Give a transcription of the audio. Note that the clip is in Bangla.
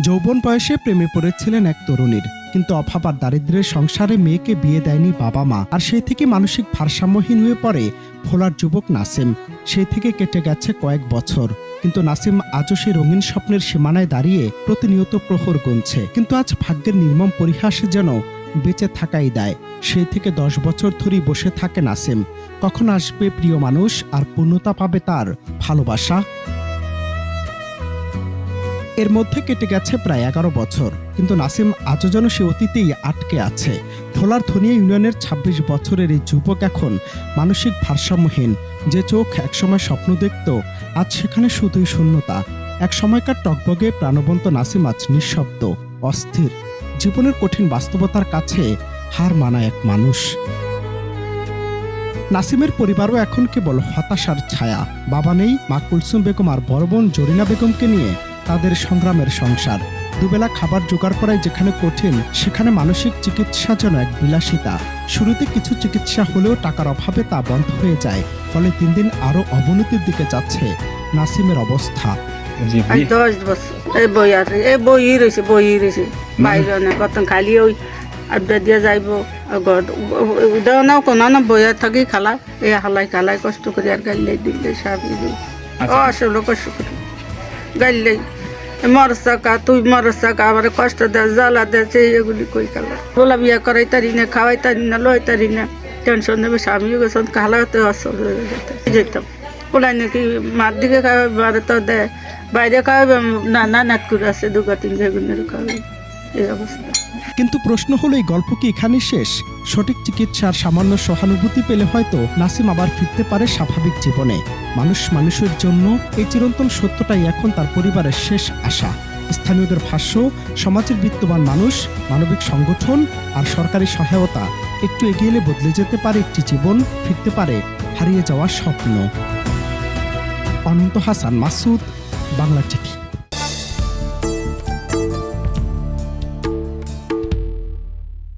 যৌবন বয়সে প্রেমে পড়েছিলেন এক তরুণীর, কিন্তু অভাব আর দারিদ্র্যের সংসারে মেয়েকে বিয়ে দেয়নি বাবা মা। আর সেই থেকে মানসিক ভারসাম্যহীন হয়ে পড়ে ভোলার যুবক নাসিম। সেই থেকে কেটে গেছে কয়েক বছর, কিন্তু নাসিম আজও সেই রঙিন স্বপ্নের সীমানায় দাঁড়িয়ে প্রতিনিয়ত প্রহর গুনছে। কিন্তু আজ ভাগ্যের নির্মম পরিহাসে যেন বেঁচে থাকাই দায়। সেই থেকে 10 বছর ধরেই বসে থাকে নাসিম। কখন আসবে প্রিয় মানুষ আর পূর্ণতা পাবে তার ভালোবাসা? এর মধ্যে কেটে গেছে প্রায় 11 বছর, কিন্তু নাসিম আজও যেন সে অতীতেই আটকে আছে। ভোলার ধনিয়া ইউনিয়নের 26 বছরের এই যুবক এখন মানসিক ভারসাম্যহীন। যে চোখ একসময় স্বপ্ন দেখত, আজ সেখানে শুধুই শূন্যতা। এক সময়কার টকবগে প্রাণবন্ত নাসিম আজ নিঃশব্দ, অস্থির। জীবনের কঠিন বাস্তবতার কাছে হার মানা এক মানুষ। নাসিমের পরিবারও এখন কেবল হতাশার ছায়া। বাবা নেই, মা কুলসুম বেগম আর বড় বোন জরিনা বেগমকে নিয়ে তাদের সংগ্রামের সংসার। দুবেলা খাবার জোগাড় করাই যেখানে কঠিন, সেখানে মানসিক চিকিৎসা যেন এক বিলাসিতা। শুরুতে কিছু চিকিৎসা হলেও টাকার অভাবে তা বন্ধ হয়ে যায়। ফলে দিন দিন আরো অবনতির দিকে যাচ্ছে নাসিমের অবস্থা। 10 বছর এই বই রয়েছে বাইরে না কত খালি ওই আড্ডা দিয়ে যাইব দেওয়া নাও কোনো না বইয়া থাকি খালা এই খালাই কষ্ট করি আর গাইলে দিলে সাবি দিই আসলে কষ্ট করি গাইলেই মরসাকা তুই মরসাকা আমার কষ্ট দেয় জ্বালা দেয় এগুলি কই খালা বলা বিয়া করাই তারি না খাওয়াই তারি না লই তারি না টেনশন নেবে স্বামীও গেছেন খালাতে অসল হয়ে যেতাম ওলাই নাকি মার দিকে খাওয়াবে বারে তো দেয় বাইরে খাওয়াবে নাক করে আছে 2-3 বেগুনের খাওয়াবে এই অবস্থা। কিন্তু প্রশ্ন হলো, এই গল্প কি এখানে শেষ? সঠিক চিকিৎসার সামান্য সহানুভূতি পেলে হয়তো নাসিম আবার ফিরতে পারে স্বাভাবিক জীবনে। মানুষের জন্য এই চিরন্তন সত্যটাই এখন তার পরিবারের শেষ আশা। স্থানীয়দের ভাষ্য, সমাজের বিত্তবান মানুষ, মানবিক সংগঠন আর সরকারি সহায়তা একটু এগিয়ে এলে বদলে যেতে পারে একটি জীবন, ফিরতে পারে হারিয়ে যাওয়া স্বপ্ন। অনন্ত হাসান মাসুদ, বাংলা টিভি।